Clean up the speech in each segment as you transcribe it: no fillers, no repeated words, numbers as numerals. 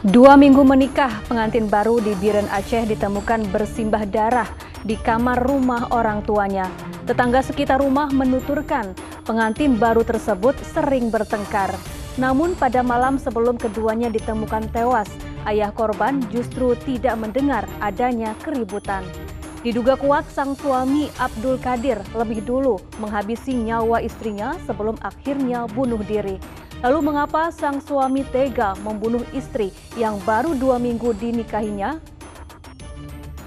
2 minggu menikah, pengantin baru di Biren Aceh ditemukan bersimbah darah di kamar rumah orang tuanya. Tetangga sekitar rumah menuturkan pengantin baru tersebut sering bertengkar. Namun pada malam sebelum keduanya ditemukan tewas, ayah korban justru tidak mendengar adanya keributan. Diduga kuat sang suami Abdul Qadir lebih dulu menghabisi nyawa istrinya sebelum akhirnya bunuh diri. Lalu mengapa sang suami tega membunuh istri yang baru 2 minggu dinikahinya?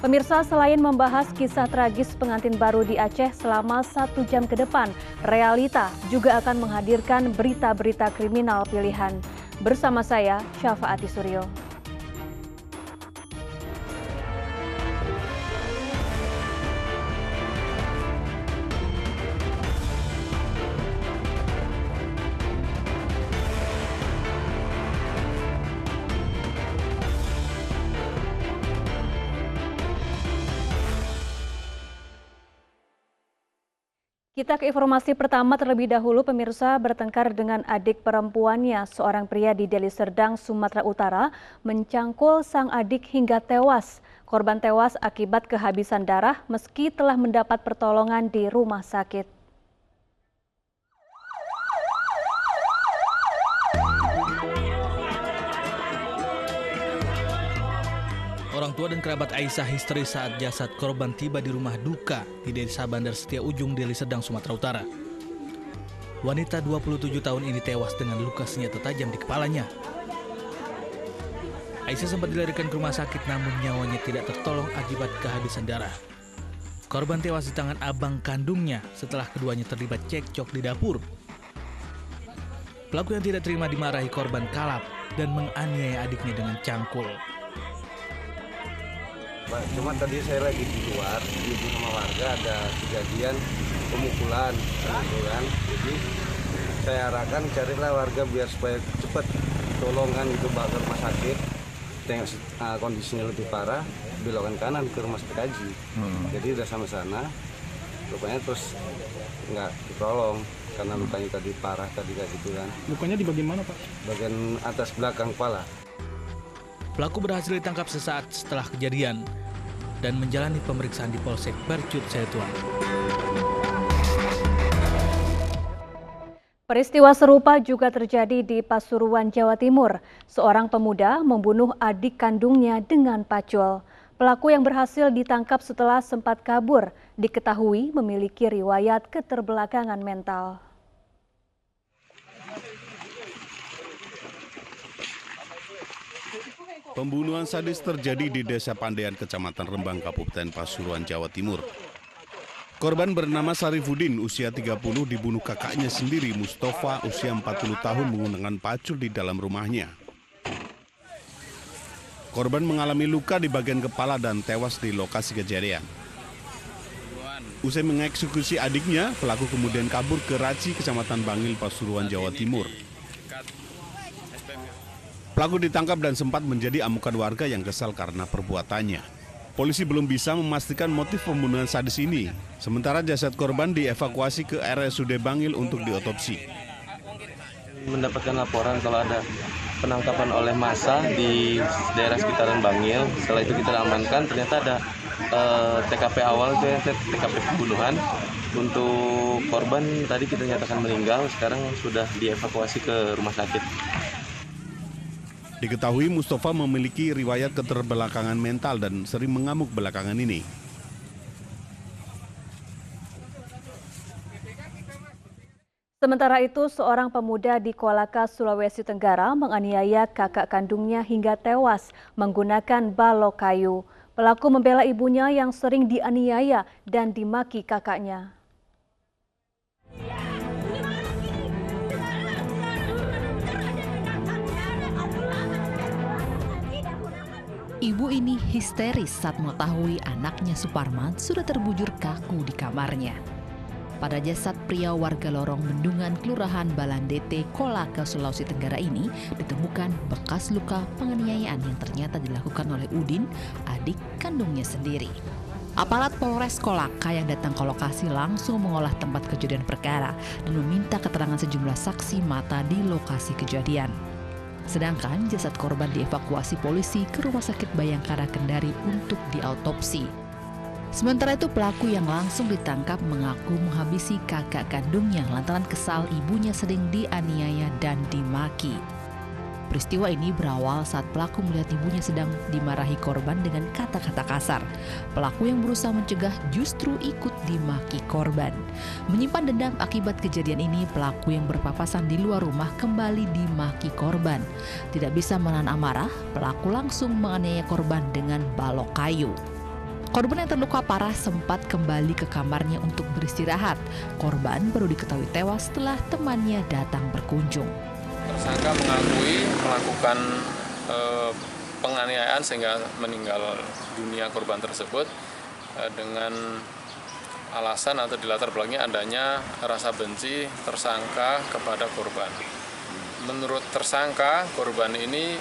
Pemirsa, selain membahas kisah tragis pengantin baru di Aceh selama 1 jam ke depan, Realita juga akan menghadirkan berita-berita kriminal pilihan. Bersama saya, Syafaati Suryo. Kita ke informasi pertama terlebih dahulu. Pemirsa, bertengkar dengan adik perempuannya, seorang pria di Deli Serdang, Sumatera Utara mencangkul sang adik hingga tewas. Korban tewas akibat kehabisan darah meski telah mendapat pertolongan di rumah sakit. Orang tua dan kerabat Aisyah histeris saat jasad korban tiba di rumah duka di Desa Bandar Setia Ujung, Deli Serdang, Sumatera Utara. Wanita 27 tahun ini tewas dengan luka senjata tajam di kepalanya. Aisyah sempat dilarikan ke rumah sakit namun nyawanya tidak tertolong akibat kehabisan darah. Korban tewas di tangan abang kandungnya setelah keduanya terlibat cekcok di dapur. Pelaku yang tidak terima dimarahi korban kalap dan menganiaya adiknya dengan cangkul. Cuma tadi saya lagi di luar, di rumah warga ada kejadian pemukulan, gitu kan. Jadi saya arahkan carilah warga biar supaya cepat tolongan itu bawa ke rumah sakit. Yang kondisinya lebih parah, belokan kanan ke rumah sakit Haji. Jadi udah sama sana, rupanya terus nggak ditolong karena lukanya tadi parah tadi kayak gitu kan. Lukanya di bagian mana, Pak? Bagian atas belakang kepala. Pelaku berhasil ditangkap sesaat setelah kejadian dan menjalani pemeriksaan di Polsek Percut Setuan. Peristiwa serupa juga terjadi di Pasuruan, Jawa Timur. Seorang pemuda membunuh adik kandungnya dengan pacul. Pelaku yang berhasil ditangkap setelah sempat kabur diketahui memiliki riwayat keterbelakangan mental. Pembunuhan sadis terjadi di Desa Pandean, Kecamatan Rembang, Kabupaten Pasuruan, Jawa Timur. Korban bernama Sarifudin, usia 30, dibunuh kakaknya sendiri, Mustafa, usia 40 tahun, menggunakan pacul di dalam rumahnya. Korban mengalami luka di bagian kepala dan tewas di lokasi kejadian. Usai mengeksekusi adiknya, pelaku kemudian kabur ke Raci, Kecamatan Bangil, Pasuruan, Jawa Timur. Pelaku ditangkap dan sempat menjadi amukan warga yang kesal karena perbuatannya. Polisi belum bisa memastikan motif pembunuhan sadis ini. Sementara jasad korban dievakuasi ke RSUD Bangil untuk diotopsi. Mendapatkan laporan kalau ada penangkapan oleh massa di daerah sekitaran Bangil. Setelah itu kita amankan, ternyata ada TKP awal, itu TKP pembunuhan. Untuk korban tadi kita nyatakan meninggal, sekarang sudah dievakuasi ke rumah sakit. Diketahui Mustafa memiliki riwayat keterbelakangan mental dan sering mengamuk belakangan ini. Sementara itu, seorang pemuda di Kolaka, Sulawesi Tenggara menganiaya kakak kandungnya hingga tewas menggunakan balok kayu. Pelaku membela ibunya yang sering dianiaya dan dimaki kakaknya. Ibu ini histeris saat mengetahui anaknya Suparman sudah terbujur kaku di kamarnya. Pada jasad pria warga lorong Bendungan, Kelurahan Balandete, Kolaka, Sulawesi Tenggara ini ditemukan bekas luka penganiayaan yang ternyata dilakukan oleh Udin, adik kandungnya sendiri. Aparat Polres Kolaka yang datang ke lokasi langsung mengolah tempat kejadian perkara dan meminta keterangan sejumlah saksi mata di lokasi kejadian. Sedangkan jasad korban dievakuasi polisi ke Rumah Sakit Bayangkara Kendari untuk diautopsi. Sementara itu pelaku yang langsung ditangkap mengaku menghabisi kakak kandungnya lantaran kesal ibunya sering dianiaya dan dimaki. Peristiwa ini berawal saat pelaku melihat ibunya sedang dimarahi korban dengan kata-kata kasar. Pelaku yang berusaha mencegah justru ikut dimaki korban. Menyimpan dendam akibat kejadian ini, pelaku yang berpapasan di luar rumah kembali dimaki korban. Tidak bisa menahan amarah, pelaku langsung menganiaya korban dengan balok kayu. Korban yang terluka parah sempat kembali ke kamarnya untuk beristirahat. Korban baru diketahui tewas setelah temannya datang berkunjung. Tersangka mengakui melakukan penganiayaan sehingga meninggal dunia korban tersebut dengan alasan atau dilatar belakangnya adanya rasa benci tersangka kepada korban. Menurut tersangka, korban ini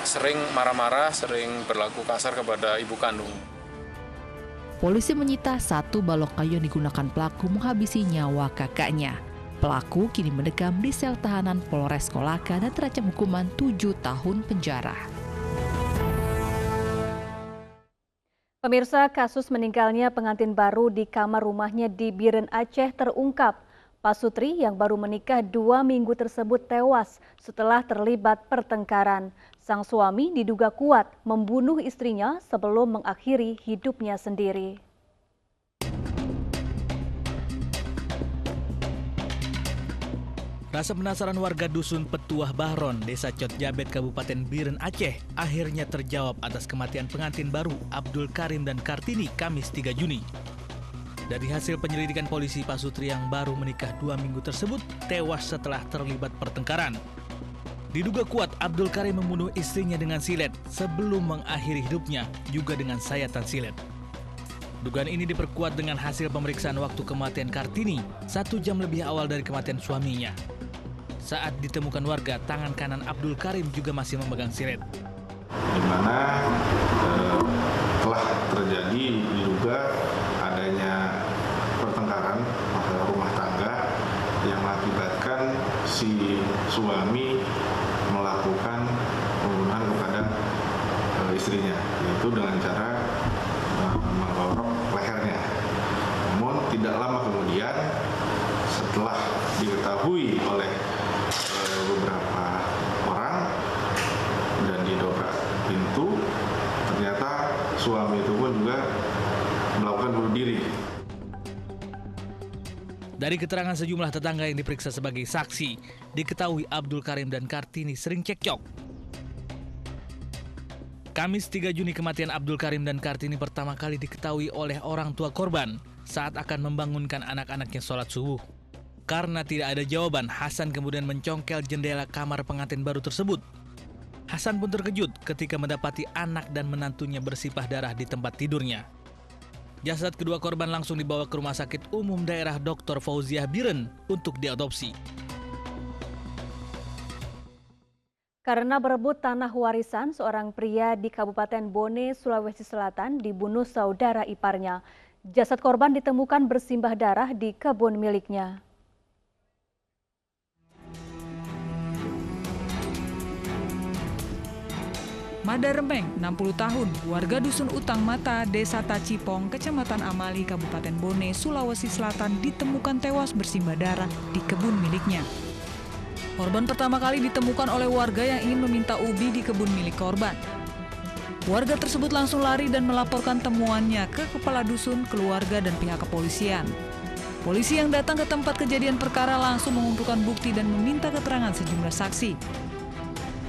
sering marah-marah, sering berlaku kasar kepada ibu kandung. Polisi menyita 1 balok kayu yang digunakan pelaku menghabisi nyawa kakaknya. Pelaku kini mendekam di sel tahanan Polres Kolaka dan terancam hukuman 7 tahun penjara. Pemirsa, kasus meninggalnya pengantin baru di kamar rumahnya di Biren, Aceh terungkap. Pak Sutri yang baru menikah 2 minggu tersebut tewas setelah terlibat pertengkaran. Sang suami diduga kuat membunuh istrinya sebelum mengakhiri hidupnya sendiri. Rasa penasaran warga dusun Petuah Bahron, Desa Cot Jabet, Kabupaten Biren, Aceh, akhirnya terjawab atas kematian pengantin baru Abdul Karim dan Kartini Kamis 3 Juni. Dari hasil penyelidikan polisi, Pak Sutri yang baru menikah 2 minggu tersebut tewas setelah terlibat pertengkaran. Diduga kuat Abdul Karim membunuh istrinya dengan silet sebelum mengakhiri hidupnya juga dengan sayatan silet. Dugaan ini diperkuat dengan hasil pemeriksaan waktu kematian Kartini 1 jam lebih awal dari kematian suaminya. Saat ditemukan warga, tangan kanan Abdul Karim juga masih memegang silet. Di mana telah terjadi diduga adanya pertengkaran rumah tangga yang mengakibatkan si suami melakukan pembunuhan kepada istrinya, yaitu dengan cara mengorok lehernya. Namun tidak lama kemudian, setelah diketahui oleh beberapa orang dan didobrak pintu, ternyata suami itu pun juga melakukan bunuh diri. Dari keterangan sejumlah tetangga yang diperiksa sebagai saksi, diketahui Abdul Karim dan Kartini sering cekcok. Kamis 3 Juni kematian Abdul Karim dan Kartini pertama kali diketahui oleh orang tua korban saat akan membangunkan anak-anaknya sholat subuh. Karena tidak ada jawaban, Hasan kemudian mencongkel jendela kamar pengantin baru tersebut. Hasan pun terkejut ketika mendapati anak dan menantunya bersipah darah di tempat tidurnya. Jasad kedua korban langsung dibawa ke Rumah Sakit Umum Daerah Dr. Fauziah Biren untuk diautopsi. Karena berebut tanah warisan, seorang pria di Kabupaten Bone, Sulawesi Selatan dibunuh saudara iparnya. Jasad korban ditemukan bersimbah darah di kebun miliknya. Mada Remeng, 60 tahun, warga Dusun Utang Mata, Desa Tacipong, Kecamatan Amali, Kabupaten Bone, Sulawesi Selatan ditemukan tewas bersimbah darah di kebun miliknya. Korban pertama kali ditemukan oleh warga yang ingin meminta ubi di kebun milik korban. Warga tersebut langsung lari dan melaporkan temuannya ke kepala dusun, keluarga, dan pihak kepolisian. Polisi yang datang ke tempat kejadian perkara langsung mengumpulkan bukti dan meminta keterangan sejumlah saksi.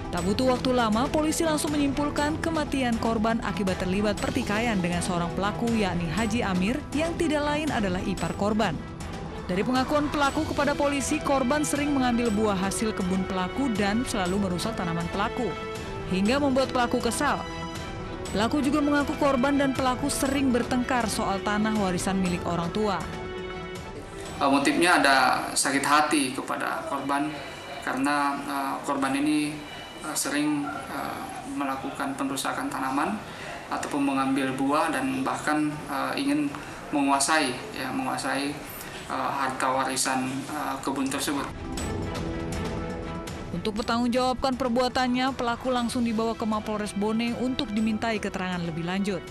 Tak butuh waktu lama, polisi langsung menyimpulkan kematian korban akibat terlibat pertikaian dengan seorang pelaku yakni Haji Amir yang tidak lain adalah ipar korban. Dari pengakuan pelaku kepada polisi, korban sering mengambil buah hasil kebun pelaku dan selalu merusak tanaman pelaku, hingga membuat pelaku kesal. Pelaku juga mengaku korban dan pelaku sering bertengkar soal tanah warisan milik orang tua. Motifnya ada sakit hati kepada korban karena korban ini sering melakukan perusakan tanaman ataupun mengambil buah dan bahkan ingin menguasai harta warisan kebun tersebut. Untuk bertanggungjawabkan perbuatannya, pelaku langsung dibawa ke Mapolres Bone untuk dimintai keterangan lebih lanjut.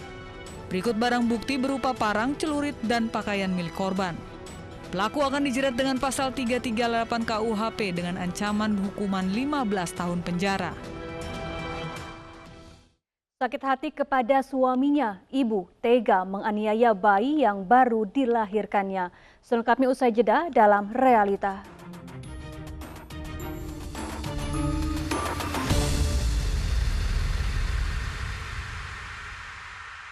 Berikut barang bukti berupa parang, celurit, dan pakaian milik korban. Pelaku akan dijerat dengan pasal 338 KUHP dengan ancaman hukuman 15 tahun penjara. Sakit hati kepada suaminya, ibu tega menganiaya bayi yang baru dilahirkannya. Selengkapnya usai jeda dalam Realita.